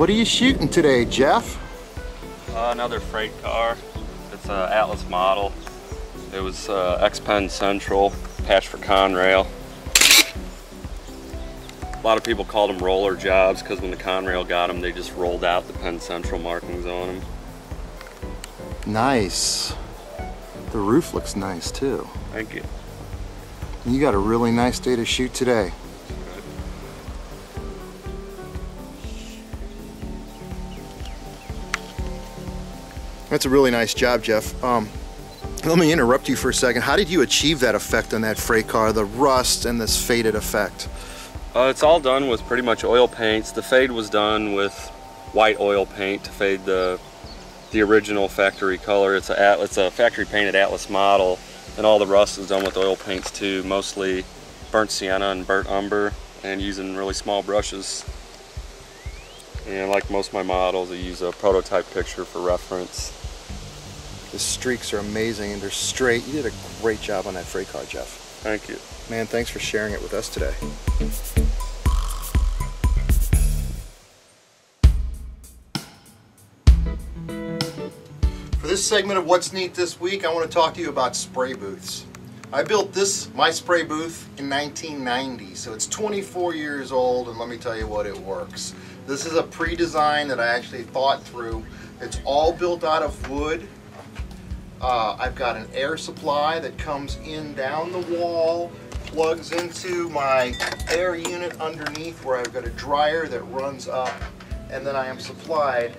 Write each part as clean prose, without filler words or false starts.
What are you shooting today, Jeff? Another freight car. It's an Atlas model. It was X-Pen Central, patch for Conrail. A lot of people called them roller jobs because when the Conrail got them, they just rolled out the Penn Central markings on them. Nice. The roof looks nice too. Thank you. You got a really nice day to shoot today. That's a really nice job, Jeff. Let me interrupt you for a second. How did you achieve that effect on that freight car, the rust and this faded effect? It's all done with pretty much oil paints. The fade was done with white oil paint to fade the original factory color. It's a factory painted Atlas model, and all the rust is done with oil paints too, mostly burnt sienna and burnt umber, and using really small brushes. And like most of my models, I use a prototype picture for reference. The streaks are amazing and they're straight. You did a great job on that freight car, Jeff. Thank you. Man, thanks for sharing it with us today. For this segment of What's Neat This Week, I want to talk to you about spray booths. I built my spray booth in 1990, so it's 24 years old, and let me tell you what, it works. This is a pre-design that I actually thought through. It's all built out of wood. I've got an air supply that comes in down the wall, plugs into my air unit underneath where I've got a dryer that runs up, and then I am supplied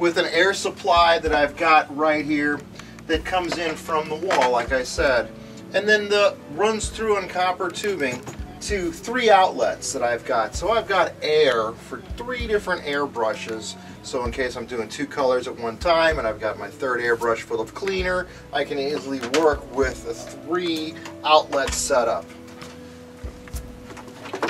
with an air supply that I've got right here that comes in from the wall, like I said, and then runs through on copper tubing to 3 outlets that I've got. So I've got air for 3 different air brushes. So in case I'm doing 2 colors at one time and I've got my 3rd airbrush full of cleaner, I can easily work with a 3 outlet setup.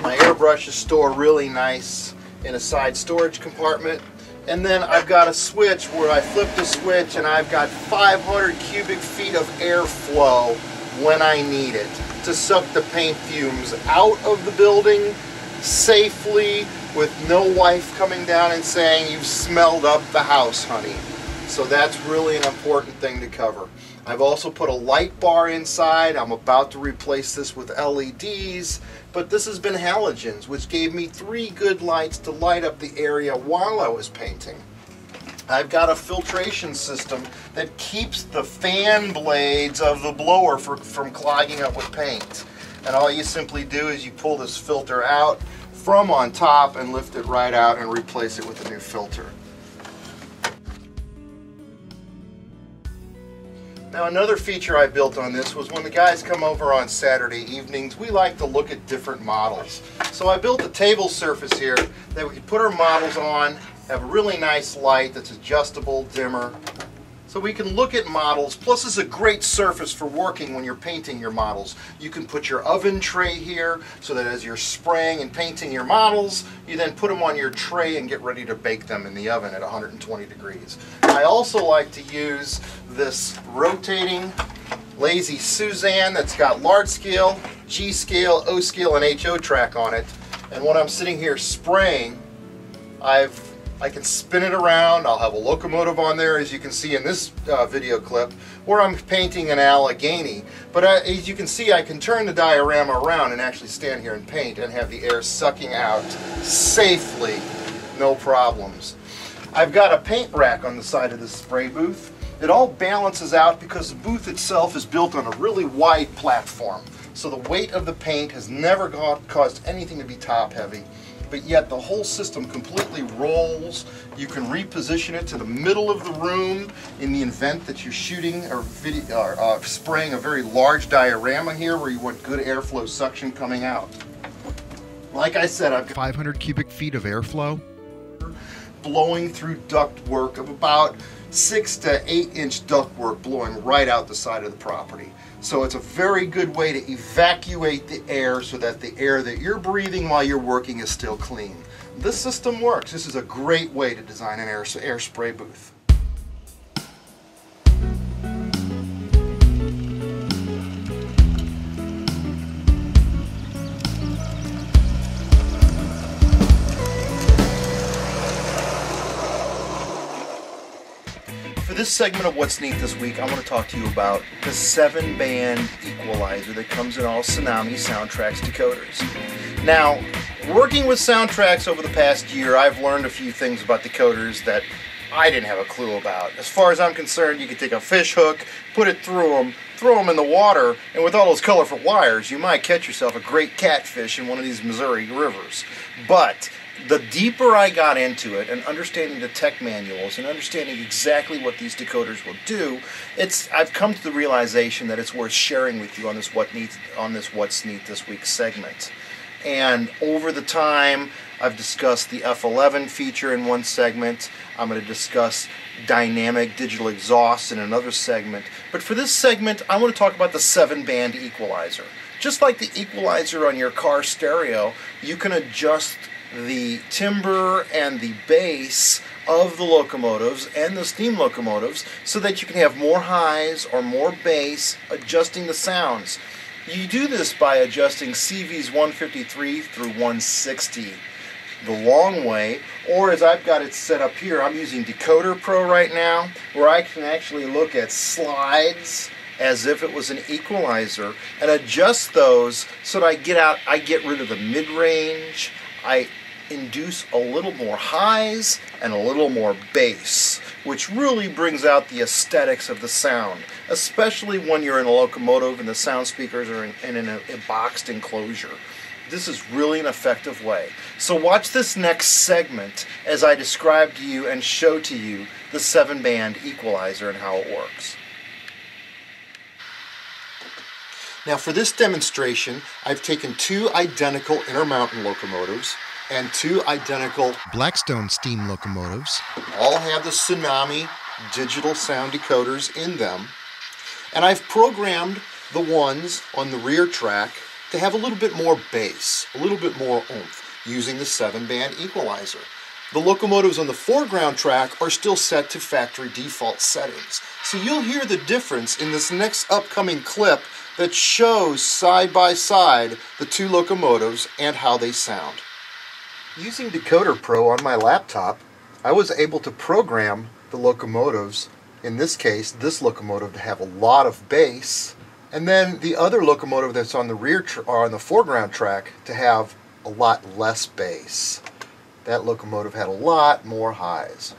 My airbrushes store really nice in a side storage compartment. And then I've got a switch where I flip the switch and I've got 500 cubic feet of airflow when I need it to suck the paint fumes out of the building safely, with no wife coming down and saying, "You've smelled up the house, honey." So that's really an important thing to cover. I've also put a light bar inside. I'm about to replace this with LEDs, but this has been halogens, which gave me 3 good lights to light up the area while I was painting. I've got a filtration system that keeps the fan blades of the blower from clogging up with paint. And all you simply do is you pull this filter out from on top and lift it right out and replace it with a new filter. Now, another feature I built on this was when the guys come over on Saturday evenings, we like to look at different models. So I built a table surface here that we could put our models on, have a really nice light that's adjustable, dimmer. So we can look at models, plus it's a great surface for working when you're painting your models. You can put your oven tray here so that as you're spraying and painting your models, you then put them on your tray and get ready to bake them in the oven at 120 degrees. I also like to use this rotating Lazy Suzanne that's got large scale, G scale, O scale, and HO track on it. And when I'm sitting here spraying, I can spin it around. I'll have a locomotive on there, as you can see in this video clip, where I'm painting an Allegheny. But as you can see, I can turn the diorama around and actually stand here and paint and have the air sucking out safely, no problems. I've got a paint rack on the side of the spray booth. It all balances out because the booth itself is built on a really wide platform. So the weight of the paint has never caused anything to be top heavy. But yet the whole system completely rolls. You can reposition it to the middle of the room in the event that you're shooting or spraying a very large diorama here where you want good airflow suction coming out. Like I said, I've got 500 cubic feet of airflow blowing through ductwork of about 6 to 8 inch ductwork blowing right out the side of the property. So it's a very good way to evacuate the air so that the air that you're breathing while you're working is still clean. This system works. This is a great way to design an air spray booth. this segment of What's Neat this week, I want to talk to you about the 7-band equalizer that comes in all Tsunami Sound Traxx decoders. Now, working with Sound Traxx over the past year, I've learned a few things about decoders that I didn't have a clue about. As far as I'm concerned, you can take a fish hook, put it through them, throw them in the water, and with all those colorful wires, you might catch yourself a great catfish in one of these Missouri rivers. But the deeper I got into it and understanding the tech manuals and understanding exactly what these decoders will do, I've come to the realization that it's worth sharing with you on this What's Neat This Week segment. And over the time, I've discussed the F11 feature in one segment. I'm going to discuss dynamic digital exhaust in another segment. But for this segment, I want to talk about the 7-band equalizer. Just like the equalizer on your car stereo, you can adjust the timbre and the bass of the locomotives and the steam locomotives so that you can have more highs or more bass, adjusting the sounds. You do this by adjusting CVs 153 through 160 the long way, or as I've got it set up here, I'm using Decoder Pro right now, where I can actually look at slides as if it was an equalizer and adjust those so that I get rid of the mid-range, I induce a little more highs and a little more bass, which really brings out the aesthetics of the sound, especially when you're in a locomotive and the sound speakers are in a boxed enclosure. This is really an effective way. So watch this next segment as I describe to you and show to you the 7-band equalizer and how it works. Now for this demonstration, I've taken 2 identical Intermountain locomotives and 2 identical Blackstone steam locomotives. All have the Tsunami digital sound decoders in them. And I've programmed the ones on the rear track to have a little bit more bass, a little bit more oomph, using the 7-band equalizer. The locomotives on the foreground track are still set to factory default settings. So you'll hear the difference in this next upcoming clip that shows side by side the 2 locomotives and how they sound. Using Decoder Pro on my laptop, I was able to program the locomotives, in this case, this locomotive to have a lot of bass, and then the other locomotive that's on the on the foreground track to have a lot less bass. That locomotive had a lot more highs.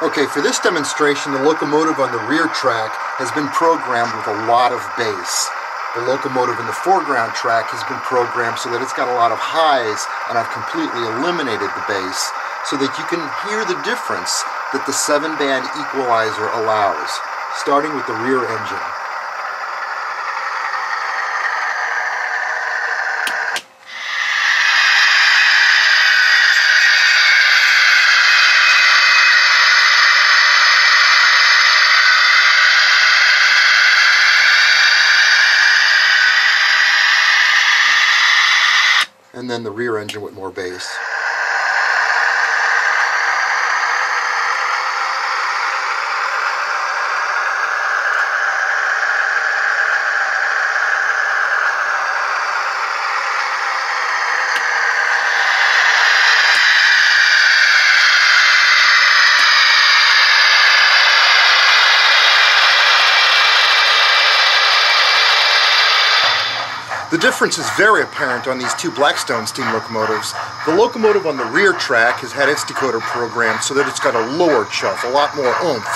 Okay, for this demonstration, the locomotive on the rear track has been programmed with a lot of bass. The locomotive in the foreground track has been programmed so that it's got a lot of highs, and I've completely eliminated the bass so that you can hear the difference that the 7-band equalizer allows, starting with the rear engine. And then the rear engine with more bass. The difference is very apparent on these 2 Blackstone steam locomotives. The locomotive on the rear track has had its decoder programmed so that it's got a lower chuff, a lot more oomph.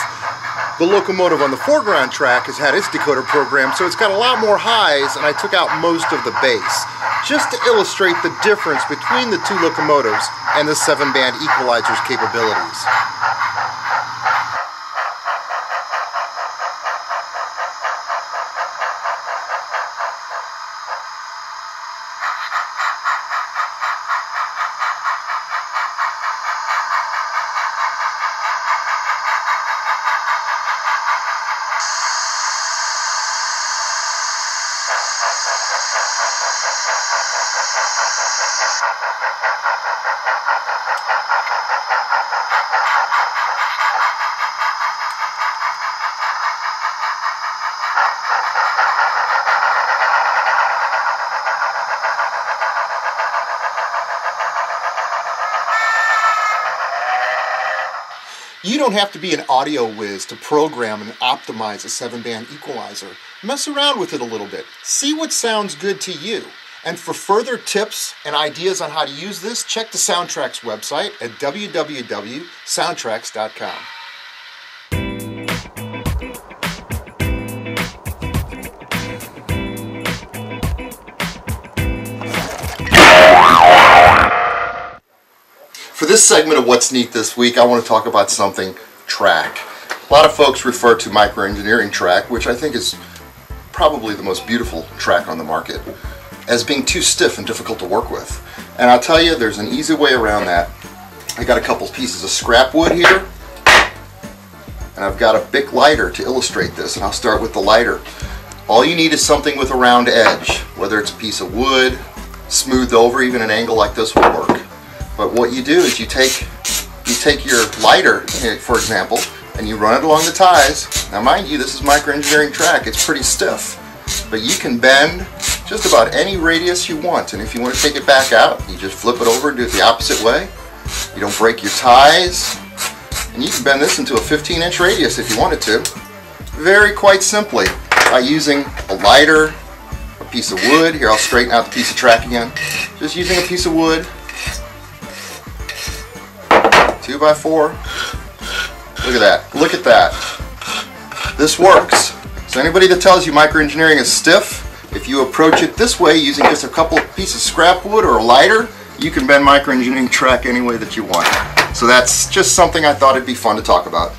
The locomotive on the foreground track has had its decoder programmed so it's got a lot more highs, and I took out most of the bass, just to illustrate the difference between the 2 locomotives and the 7-band equalizer's capabilities. You don't have to be an audio whiz to program and optimize a 7-band equalizer. Mess around with it a little bit. See what sounds good to you. And for further tips and ideas on how to use this, check the Sound Traxx website at www.soundtraxx.com. For this segment of What's Neat this week, I want to talk about something track. A lot of folks refer to microengineering track, which I think is probably the most beautiful track on the market, as being too stiff and difficult to work with. And I'll tell you, there's an easy way around that. I got a couple pieces of scrap wood here, and I've got a Bic lighter to illustrate this, and I'll start with the lighter. All you need is something with a round edge, whether it's a piece of wood, smoothed over, even an angle like this will work. But what you do is you take your lighter, for example, and you run it along the ties. Now mind you, this is microengineering track, it's pretty stiff. But you can bend just about any radius you want, and if you want to take it back out, you just flip it over and do it the opposite way. You don't break your ties, and you can bend this into a 15-inch radius if you wanted to. Very quite simply, by using a lighter, a piece of wood. Here, I'll straighten out the piece of track again. Just using a piece of wood, 2x4. Look at that. Look at that. This works. So anybody that tells you microengineering is stiff, if you approach it this way using just a couple of pieces of scrap wood or a lighter, you can bend microengineering track any way that you want. So that's just something I thought it'd be fun to talk about.